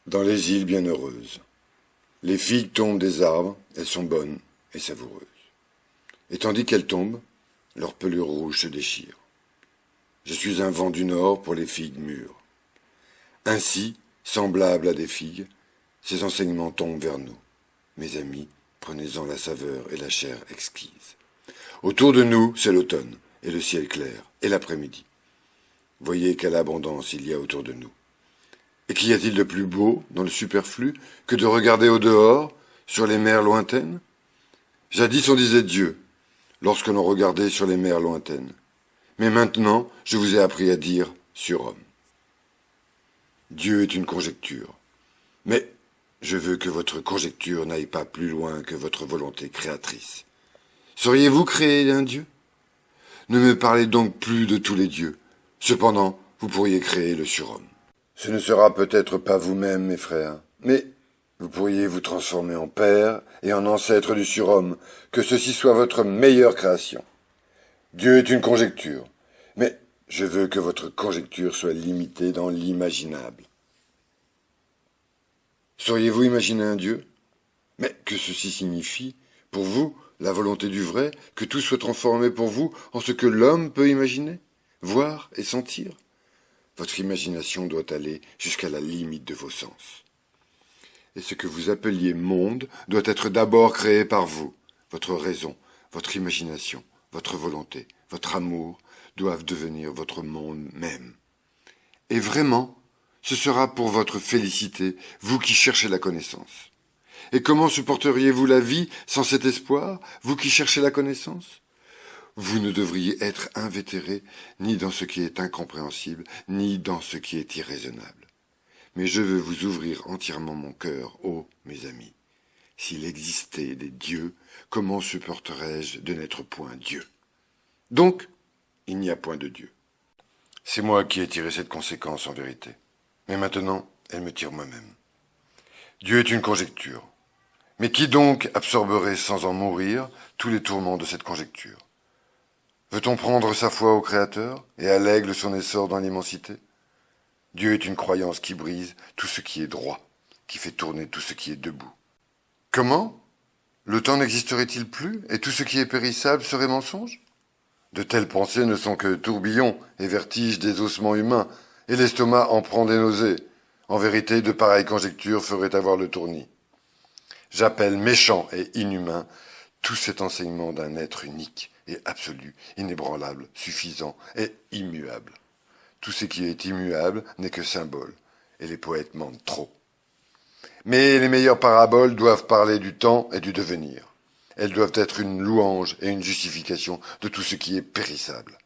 Dans les îles bienheureuses, les figues tombent des arbres, elles sont bonnes et savoureuses. Et tandis qu'elles tombent, leur pelure rouge se déchire. Je suis un vent du nord pour les figues mûres. Ainsi, semblables à des figues, ces enseignements tombent vers nous. Mes amis, prenez-en la saveur et la chair exquise. Autour de nous, c'est l'automne, et le ciel clair, et l'après-midi. Voyez quelle abondance il y a autour de nous. Et qu'y a-t-il de plus beau, dans le superflu, que de regarder au dehors, sur les mers lointaines? Jadis on disait Dieu, lorsque l'on regardait sur les mers lointaines. Mais maintenant, je vous ai appris à dire surhomme. Dieu est une conjecture. Mais je veux que votre conjecture n'aille pas plus loin que votre volonté créatrice. Sauriez-vous créer un Dieu? Ne me parlez donc plus de tous les dieux. Cependant, vous pourriez créer le surhomme. Ce ne sera peut-être pas vous-même, mes frères, mais vous pourriez vous transformer en père et en ancêtre du surhomme, que ceci soit votre meilleure création. Dieu est une conjecture, mais je veux que votre conjecture soit limitée dans l'imaginable. Sauriez-vous imaginer un Dieu? Mais que ceci signifie, pour vous, la volonté du vrai, que tout soit transformé pour vous en ce que l'homme peut imaginer, voir et sentir? Votre imagination doit aller jusqu'à la limite de vos sens. Et ce que vous appeliez monde doit être d'abord créé par vous. Votre raison, votre imagination, votre volonté, votre amour doivent devenir votre monde même. Et vraiment, ce sera pour votre félicité, vous qui cherchez la connaissance. Et comment supporteriez-vous la vie sans cet espoir, vous qui cherchez la connaissance? Vous ne devriez être invétéré ni dans ce qui est incompréhensible, ni dans ce qui est irraisonnable. Mais je veux vous ouvrir entièrement mon cœur, ô mes amis. S'il existait des dieux, comment supporterais-je de n'être point Dieu? Donc, il n'y a point de Dieu. C'est moi qui ai tiré cette conséquence en vérité. Mais maintenant, elle me tire moi-même. Dieu est une conjecture. Mais qui donc absorberait sans en mourir tous les tourments de cette conjecture? Veut-on prendre sa foi au Créateur et à l'aigle son essor dans l'immensité? Dieu est une croyance qui brise tout ce qui est droit, qui fait tourner tout ce qui est debout. Comment? Le temps n'existerait-il plus et tout ce qui est périssable serait mensonge? De telles pensées ne sont que tourbillons et vertiges des ossements humains, et l'estomac en prend des nausées. En vérité, de pareilles conjectures feraient avoir le tournis. J'appelle méchant et inhumain tout cet enseignement d'un être unique et absolu, inébranlable, suffisant et immuable. Tout ce qui est immuable n'est que symbole, et les poètes mentent trop. Mais les meilleures paraboles doivent parler du temps et du devenir. Elles doivent être une louange et une justification de tout ce qui est périssable.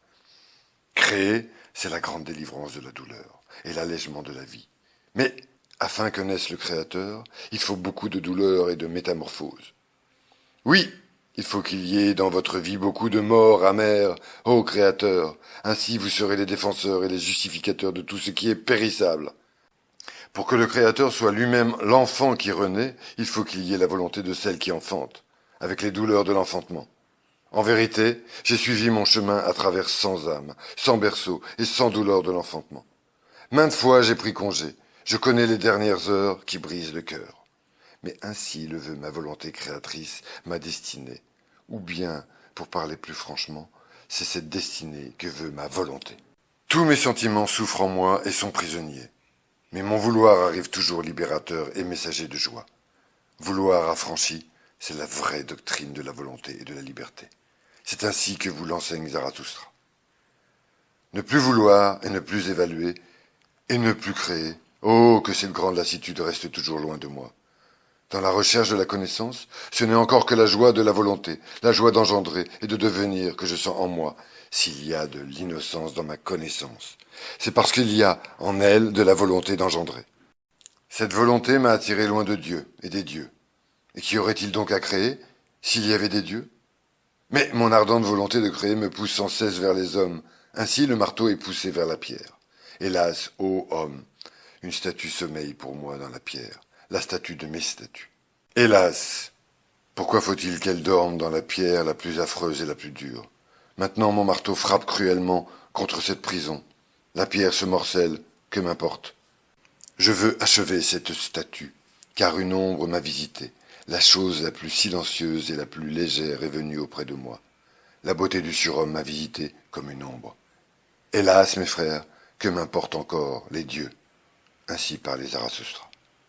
Créer, c'est la grande délivrance de la douleur et l'allègement de la vie. Mais, afin que naisse le Créateur, il faut beaucoup de douleur et de métamorphose. Oui, il faut qu'il y ait dans votre vie beaucoup de morts amères, ô Créateur. Ainsi vous serez les défenseurs et les justificateurs de tout ce qui est périssable. Pour que le Créateur soit lui-même l'enfant qui renaît, il faut qu'il y ait la volonté de celle qui enfante, avec les douleurs de l'enfantement. En vérité, j'ai suivi mon chemin à travers 100 âmes, 100 berceaux et 100 douleurs de l'enfantement. Maintes fois j'ai pris congé, je connais les dernières heures qui brisent le cœur. Mais ainsi le veut ma volonté créatrice, ma destinée. Ou bien, pour parler plus franchement, c'est cette destinée que veut ma volonté. Tous mes sentiments souffrent en moi et sont prisonniers. Mais mon vouloir arrive toujours libérateur et messager de joie. Vouloir affranchi, c'est la vraie doctrine de la volonté et de la liberté. C'est ainsi que vous l'enseigne Zarathustra. Ne plus vouloir et ne plus évaluer et ne plus créer. Oh, que cette grande lassitude reste toujours loin de moi. Dans la recherche de la connaissance, ce n'est encore que la joie de la volonté, la joie d'engendrer et de devenir que je sens en moi, s'il y a de l'innocence dans ma connaissance. C'est parce qu'il y a en elle de la volonté d'engendrer. Cette volonté m'a attiré loin de Dieu et des dieux. Et qu'y aurait-il donc à créer, s'il y avait des dieux? Mais mon ardente volonté de créer me pousse sans cesse vers les hommes. Ainsi le marteau est poussé vers la pierre. Hélas, ô homme, une statue sommeille pour moi dans la pierre. La statue de mes statues. Hélas, pourquoi faut-il qu'elle dorme dans la pierre la plus affreuse et la plus dure? Maintenant mon marteau frappe cruellement contre cette prison. La pierre se morcelle, que m'importe? Je veux achever cette statue, car une ombre m'a visité. La chose la plus silencieuse et la plus légère est venue auprès de moi. La beauté du surhomme m'a visité comme une ombre. Hélas, mes frères, que m'importent encore les dieux. Ainsi parlait Zarathustra.